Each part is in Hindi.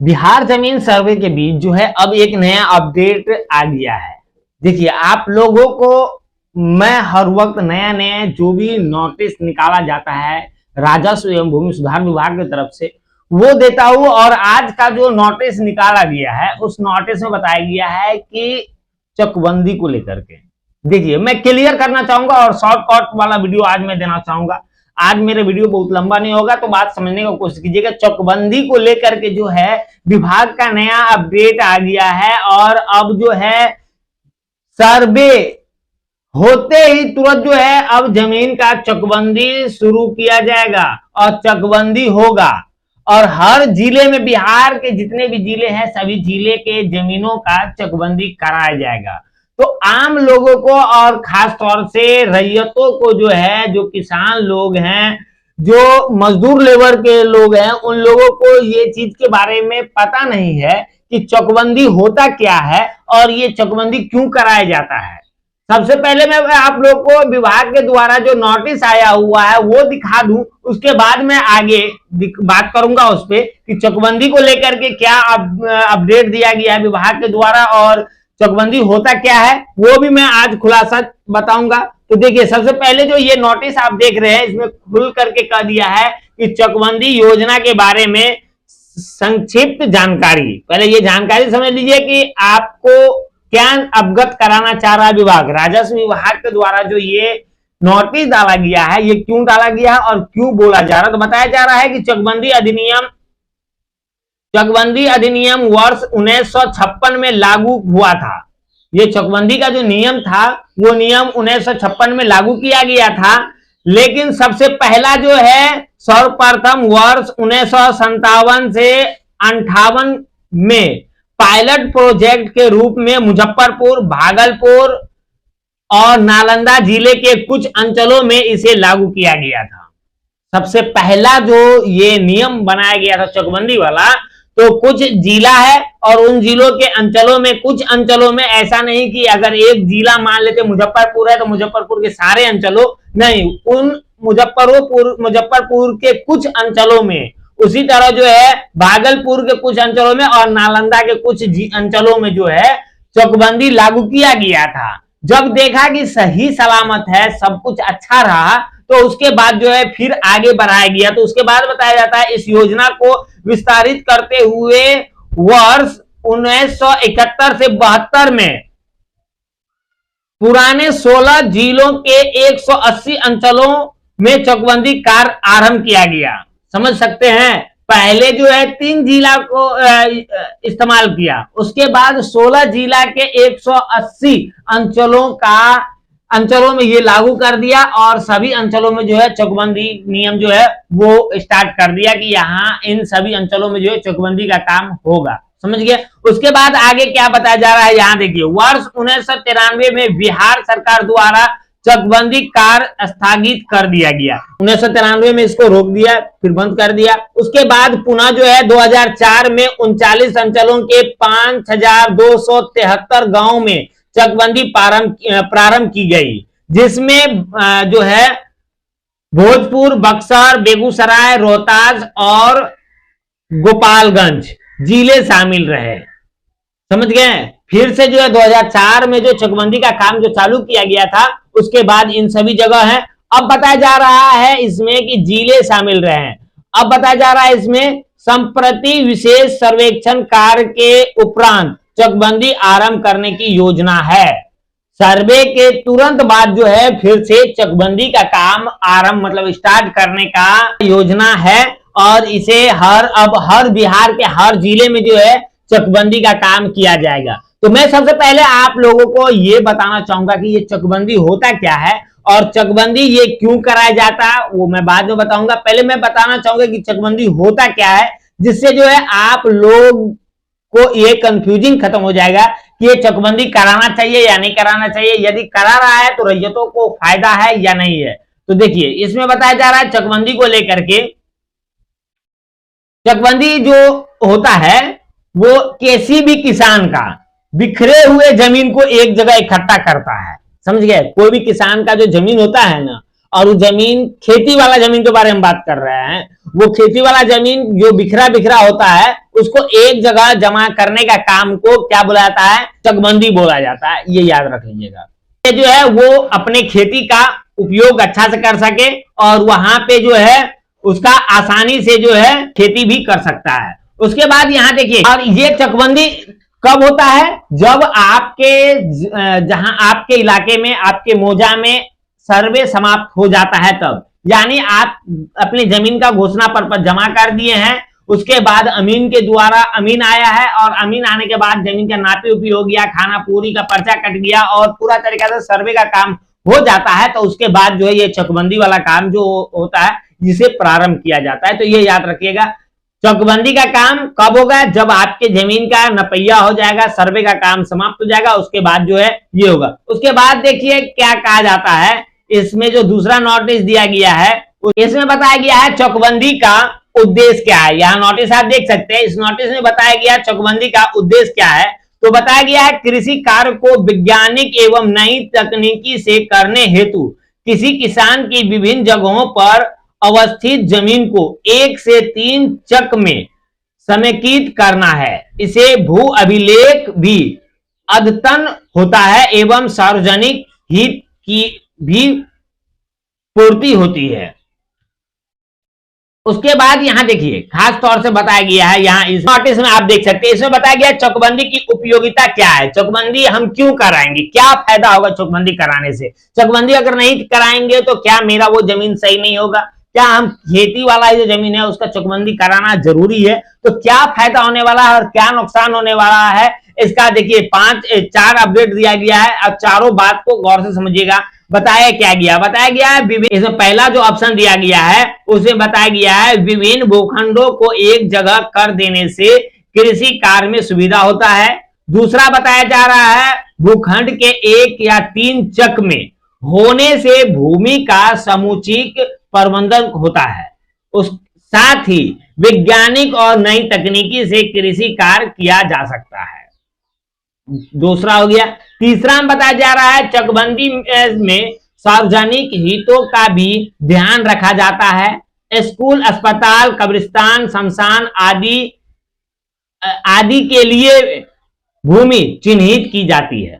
बिहार जमीन सर्वे के बीच जो है अब एक नया अपडेट आ गया है। देखिए, आप लोगों को मैं हर वक्त नया नया जो भी नोटिस निकाला जाता है राजस्व एवं भूमि सुधार विभाग की तरफ से वो देता हूं। और आज का जो नोटिस निकाला गया है उस नोटिस में बताया गया है कि चकबंदी को लेकर के, देखिए मैं क्लियर करना चाहूंगा और शॉर्टकट वाला वीडियो आज मैं देना चाहूंगा। आज मेरे वीडियो बहुत लंबा नहीं होगा तो बात समझने की कोशिश कीजिएगा। चकबंदी को लेकर के जो है विभाग का नया अपडेट आ गया है और अब जो है सर्वे होते ही तुरंत जो है अब जमीन का चकबंदी शुरू किया जाएगा और चकबंदी होगा और हर जिले में, बिहार के जितने भी जिले हैं सभी जिले के जमीनों का चकबंदी कराया जाएगा। तो आम लोगों को और खास तौर से रैयतों को जो है, जो किसान लोग हैं, जो मजदूर लेबर के लोग हैं, उन लोगों को ये चीज के बारे में पता नहीं है कि चकबंदी होता क्या है और ये चकबंदी क्यों कराया जाता है। सबसे पहले मैं आप लोग को विभाग के द्वारा जो नोटिस आया हुआ है वो दिखा दूं, उसके बाद मैं आगे बात करूंगा उस पे कि चकबंदी को लेकर के क्या अपडेट दिया गया है विभाग के द्वारा और चकबंदी होता क्या है वो भी मैं आज खुलासा बताऊंगा। तो देखिए, सबसे पहले जो ये नोटिस आप देख रहे हैं इसमें खुल करके कह दिया है कि चकबंदी योजना के बारे में संक्षिप्त जानकारी। पहले ये जानकारी समझ लीजिए कि आपको क्या अवगत कराना चाह रहा है विभाग। राजस्व विभाग के द्वारा जो ये नोटिस डाला गया है ये क्यों डाला गया है और क्यों बोला जा रहा है, तो बताया जा रहा है कि चकबंदी अधिनियम वर्ष 1956 में लागू हुआ था। ये चकबंदी का जो नियम था वो नियम 1956 में लागू किया गया था, लेकिन सबसे पहला जो है सर्वप्रथम वर्ष 1957 से 58 में पायलट प्रोजेक्ट के रूप में मुजफ्फरपुर, भागलपुर और नालंदा जिले के कुछ अंचलों में इसे लागू किया गया था। सबसे पहला जो ये नियम बनाया गया था चकबंदी वाला, तो कुछ जिला है और उन जिलों के अंचलों में, कुछ अंचलों में ऐसा नहीं कि अगर एक जिला मान लेते मुजफ्फरपुर है तो मुजफ्फरपुर के सारे अंचलों, नहीं, उन मुजफ्फरपुर के कुछ अंचलों में, उसी तरह जो है भागलपुर के कुछ अंचलों में और नालंदा के कुछ अंचलों में जो है चकबंदी लागू किया गया था। जब देखा कि सही सलामत है, सब कुछ अच्छा रहा, तो उसके बाद जो है फिर आगे बढ़ाया गया। तो उसके बाद बताया जाता है इस योजना को विस्तारित करते हुए वर्ष 1971 से 72 में पुराने 16 जिलों के 180 अंचलों में चकबंदी कार्य आरंभ किया गया। समझ सकते हैं, पहले जो है 3 जिला को इस्तेमाल किया, उसके बाद 16 जिला के 180 अंचलों में ये लागू कर दिया और सभी अंचलों में जो है चकबंदी नियम जो है वो स्टार्ट कर दिया कि यहाँ इन सभी अंचलों में जो है चकबंदी का काम होगा। समझ गए। उसके बाद आगे क्या बताया जा रहा है, यहाँ देखिए, वर्ष 1993 में बिहार सरकार द्वारा चकबंदी कार्य स्थगित कर दिया गया। 1993 में इसको रोक दिया, फिर बंद कर दिया। उसके बाद पुनः जो है 2004 में 39 अंचलों के 5273 गांव में चकबंदी प्रारंभ की गई, जिसमें जो है भोजपुर, बक्सर, बेगूसराय, रोहतास और गोपालगंज जिले शामिल रहे। समझ गए। फिर से जो है 2004 में जो चकबंदी का काम जो चालू किया गया था उसके बाद इन सभी जगह है। अब बताया जा रहा है इसमें कि जिले शामिल रहे हैं। अब बताया जा रहा है इसमें संप्रति विशेष सर्वेक्षण कार्य के उपरांत चकबंदी आरंभ करने की योजना है। सर्वे के तुरंत बाद जो है फिर से चकबंदी का काम आरंभ मतलब स्टार्ट करने का योजना है और इसे हर बिहार के हर जिले में जो है चकबंदी का काम किया जाएगा। तो मैं सबसे पहले आप लोगों को ये बताना चाहूंगा कि ये चकबंदी होता क्या है और चकबंदी ये क्यों कराया जाता है वो मैं बाद में बताऊंगा। पहले मैं बताना चाहूंगा कि चकबंदी होता क्या है, जिससे जो है आप लोग को ये कंफ्यूजिंग खत्म हो जाएगा कि ये चकबंदी कराना चाहिए या नहीं कराना चाहिए, यदि करा रहा है तो रैयतों को फायदा है या नहीं है। तो देखिए, इसमें बताया जा रहा है चकबंदी को लेकर के, चकबंदी जो होता है वो किसी भी किसान का बिखरे हुए जमीन को एक जगह इकट्ठा करता है। समझ गए। कोई भी किसान का जो जमीन होता है ना, और वो जमीन खेती वाला जमीन के बारे में बात कर रहे हैं, वो खेती वाला जमीन जो बिखरा बिखरा होता है उसको एक जगह जमा करने का काम को क्या बोला जाता है, चकबंदी बोला जाता है। ये याद रख लीजिएगा। ये जो है वो अपने खेती का उपयोग अच्छा से कर सके और वहां पे जो है उसका आसानी से जो है खेती भी कर सकता है। उसके बाद यहां देखिए, और ये चकबंदी कब होता है, जब आपके जहां आपके इलाके में, आपके मौजा में सर्वे समाप्त हो जाता है तब, यानी आप अपनी जमीन का घोषणा पत्र जमा कर दिए हैं, उसके बाद अमीन के द्वारा, अमीन आया है और अमीन आने के बाद जमीन का नापी उपी हो गया, खाना पूरी का पर्चा कट गया और पूरा तरीका से सर्वे का काम हो जाता है, तो उसके बाद जो है ये चकबंदी वाला काम जो होता है जिसे प्रारंभ किया जाता है। तो ये याद रखिएगा, चकबंदी का काम कब होगा, जब आपके जमीन का नपैया हो जाएगा, सर्वे का काम समाप्त हो जाएगा, उसके बाद जो है ये होगा। उसके बाद देखिए क्या कहा जाता है, इसमें जो दूसरा नोटिस दिया गया है इसमें बताया गया है चकबंदी का उद्देश्य क्या है। यहाँ नोटिस आप देख सकते हैं, इस नोटिस में बताया गया चकबंदी का उद्देश्य क्या है। तो बताया गया है कृषि कार्य को वैज्ञानिक एवं नई तकनीकी से करने हेतु किसी किसान की विभिन्न जगहों पर अवस्थित जमीन को 1 से 3 चक में समेकित करना है। इसे भू अभिलेख भी अद्यतन होता है एवं सार्वजनिक हित की भी पूर्ति होती है। उसके बाद यहां देखिए खास तौर से बताया गया है, यहां इस नोटिस में आप देख सकते हैं, इसमें बताया गया चकबंदी की उपयोगिता क्या है, चकबंदी हम क्यों कराएंगे, क्या फायदा होगा चकबंदी कराने से। चकबंदी अगर नहीं कराएंगे तो क्या मेरा वो जमीन सही नहीं होगा, क्या हम खेती वाला जो जमीन है उसका चकबंदी कराना जरूरी है, तो क्या फायदा होने वाला है और क्या नुकसान होने वाला है, इसका देखिए 4 अपडेट दिया गया है। अब चारों बात को गौर से समझिएगा। बताया गया है इसमें पहला जो ऑप्शन दिया गया है उसमें बताया गया है विभिन्न भूखंडों को एक जगह कर देने से कृषि कार्य में सुविधा होता है। दूसरा बताया जा रहा है भूखंड के 1 या 3 चक में होने से भूमि का समुचित प्रबंधन होता है। उस साथ ही वैज्ञानिक और नई तकनीकी से कृषि कार्य किया जा सकता है। दूसरा हो गया। तीसरा में बताया जा रहा है चकबंदी में सार्वजनिक हितों का भी ध्यान रखा जाता है। स्कूल, अस्पताल, कब्रिस्तान, शमशान आदि के लिए भूमि चिन्हित की जाती है।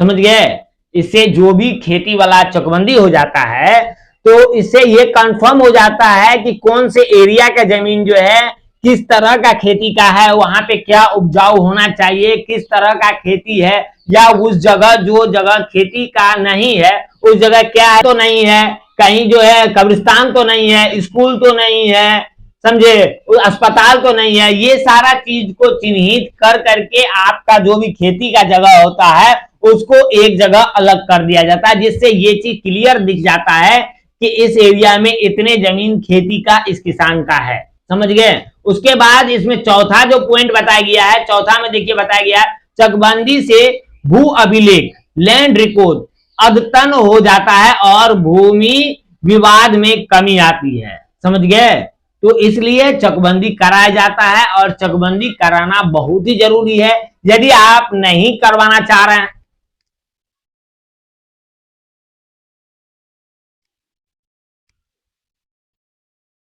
समझ गए, इससे जो भी खेती वाला चकबंदी हो जाता है तो इससे ये कंफर्म हो जाता है कि कौन से एरिया का जमीन जो है किस तरह का खेती का है, वहां पे क्या उपजाऊ होना चाहिए, किस तरह का खेती है, या उस जगह जो जगह खेती का नहीं है उस जगह क्या है तो नहीं है, कहीं जो है कब्रिस्तान तो नहीं है, स्कूल तो नहीं है, समझे, अस्पताल तो नहीं है। ये सारा चीज को चिन्हित कर करके आपका जो भी खेती का जगह होता है उसको एक जगह अलग कर दिया जाता है, जिससे ये चीज क्लियर दिख जाता है कि इस एरिया में इतने जमीन खेती का इस किसान का है। समझ गए। उसके बाद इसमें चौथा जो पॉइंट बताया गया है, चौथा में देखिए बताया गया है चकबंदी से भू अभिलेख लैंड रिकॉर्ड अद्यतन हो जाता है और भूमि विवाद में कमी आती है। समझ गए। तो इसलिए चकबंदी कराया जाता है और चकबंदी कराना बहुत ही जरूरी है। यदि आप नहीं करवाना चाह रहे हैं,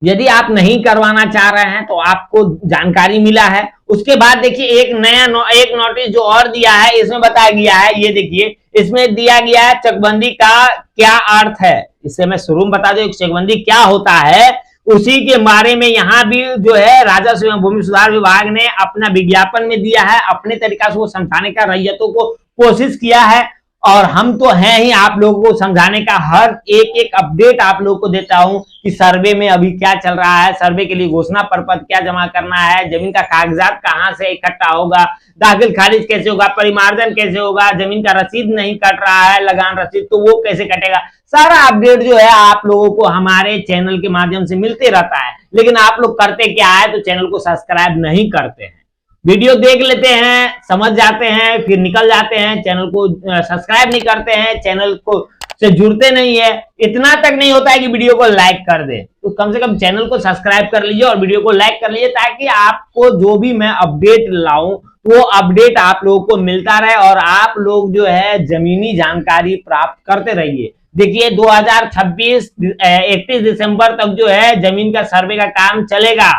यदि आप नहीं करवाना चाह रहे हैं तो आपको जानकारी मिला है। उसके बाद देखिए एक नोटिस जो और दिया है, इसमें बताया गया है, ये देखिए इसमें दिया गया है चकबंदी का क्या अर्थ है। इससे मैं शुरू में बता दूं चकबंदी क्या होता है, उसी के बारे में यहाँ भी जो है राजस्व एवं भूमि सुधार विभाग ने अपना विज्ञापन में दिया है, अपने तरीका से वो समझाने का रैयतों को कोशिश किया है। और हम तो हैं ही आप लोगों को समझाने का, हर एक अपडेट आप लोगों को देता हूं कि सर्वे में अभी क्या चल रहा है, सर्वे के लिए घोषणा पत्र क्या जमा करना है, जमीन का कागजात कहां से इकट्ठा होगा, दाखिल खारिज कैसे होगा, परिमार्जन कैसे होगा, जमीन का रसीद नहीं कट रहा है, लगान रसीद तो वो कैसे कटेगा, सारा अपडेट जो है आप लोगों को हमारे चैनल के माध्यम से मिलते रहता है। लेकिन आप लोग करते क्या है, तो चैनल को सब्सक्राइब नहीं करते हैं, वीडियो देख लेते हैं, समझ जाते हैं, फिर निकल जाते हैं, चैनल को सब्सक्राइब नहीं करते हैं, चैनल को से जुड़ते नहीं है, इतना तक नहीं होता है कि वीडियो को लाइक कर दे। तो कम से कम चैनल को सब्सक्राइब कर लीजिए और वीडियो को लाइक कर लीजिए, ताकि आपको जो भी मैं अपडेट लाऊं वो अपडेट आप लोगों को मिलता रहे और आप लोग जो है जमीनी जानकारी प्राप्त करते रहिए। देखिए 2026 31 दिसंबर तक जो है जमीन का सर्वे का काम चलेगा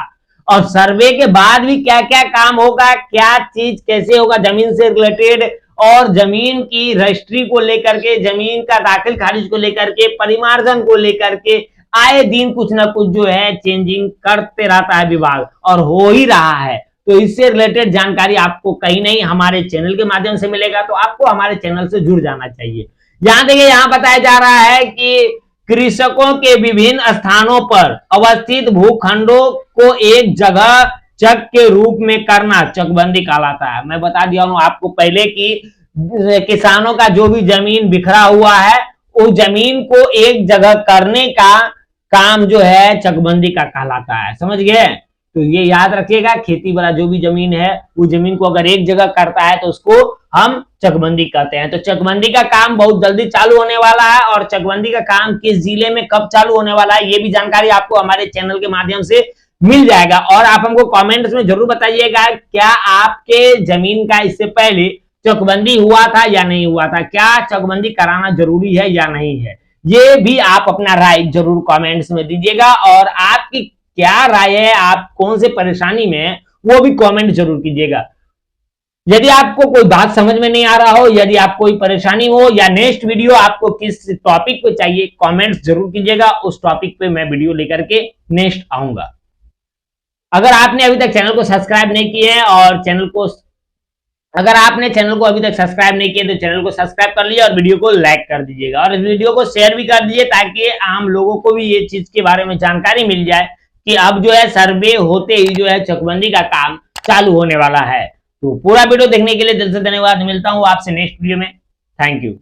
और सर्वे के बाद भी क्या क्या काम होगा, क्या चीज कैसे होगा जमीन से रिलेटेड, और जमीन की रजिस्ट्री को लेकर के, जमीन का दाखिल खारिज को लेकर के, परिमार्जन को लेकर के आए दिन कुछ ना कुछ जो है चेंजिंग करते रहता है विभाग, और हो ही रहा है। तो इससे रिलेटेड जानकारी आपको कहीं नहीं हमारे चैनल के माध्यम से मिलेगा, तो आपको हमारे चैनल से जुड़ जाना चाहिए। यहां देखिए, यहां बताया जा रहा है कि कृषकों के विभिन्न स्थानों पर अवस्थित भूखंडों को एक जगह चक के रूप में करना चकबंदी कहलाता है। मैं बता दिया हूं आपको पहले कि किसानों का जो भी जमीन बिखरा हुआ है, उस जमीन को एक जगह करने का काम जो है चकबंदी का कहलाता है, समझ गए। तो ये याद रखिएगा, खेती वाला जो भी जमीन है, वो जमीन को अगर एक जगह करता है तो उसको हम चकबंदी कहते हैं। तो चकबंदी का काम बहुत जल्दी चालू होने वाला है, और चकबंदी का काम किस जिले में कब चालू होने वाला है, ये भी जानकारी आपको हमारे चैनल के माध्यम से मिल जाएगा। और आप हमको कमेंट्स में जरूर बताइएगा, क्या आपके जमीन का इससे पहले चकबंदी हुआ था या नहीं हुआ था, क्या चकबंदी कराना जरूरी है या नहीं है, ये भी आप अपना राय जरूर कमेंट्स में दीजिएगा। और आपकी क्या राय है, आप कौन से परेशानी में है, वो भी कमेंट जरूर कीजिएगा। यदि आपको कोई बात समझ में नहीं आ रहा हो, यदि आप कोई परेशानी हो, या नेक्स्ट वीडियो आपको किस टॉपिक पे चाहिए, कमेंट्स जरूर कीजिएगा। उस टॉपिक पे मैं वीडियो लेकर के नेक्स्ट आऊंगा। अगर आपने अभी तक चैनल को सब्सक्राइब नहीं किए हैं, और अगर आपने चैनल को अभी तक सब्सक्राइब नहीं किया तो चैनल को सब्सक्राइब कर लीजिए, और वीडियो को लाइक कर दीजिएगा, और इस वीडियो को शेयर भी कर दीजिए, ताकि आम लोगों को भी ये चीज के बारे में जानकारी मिल जाए कि अब जो है सर्वे होते ही जो है चकबंदी का काम चालू होने वाला है। तो पूरा वीडियो देखने के लिए दिल से धन्यवाद। मिलता हूं आपसे नेक्स्ट वीडियो में। Thank you.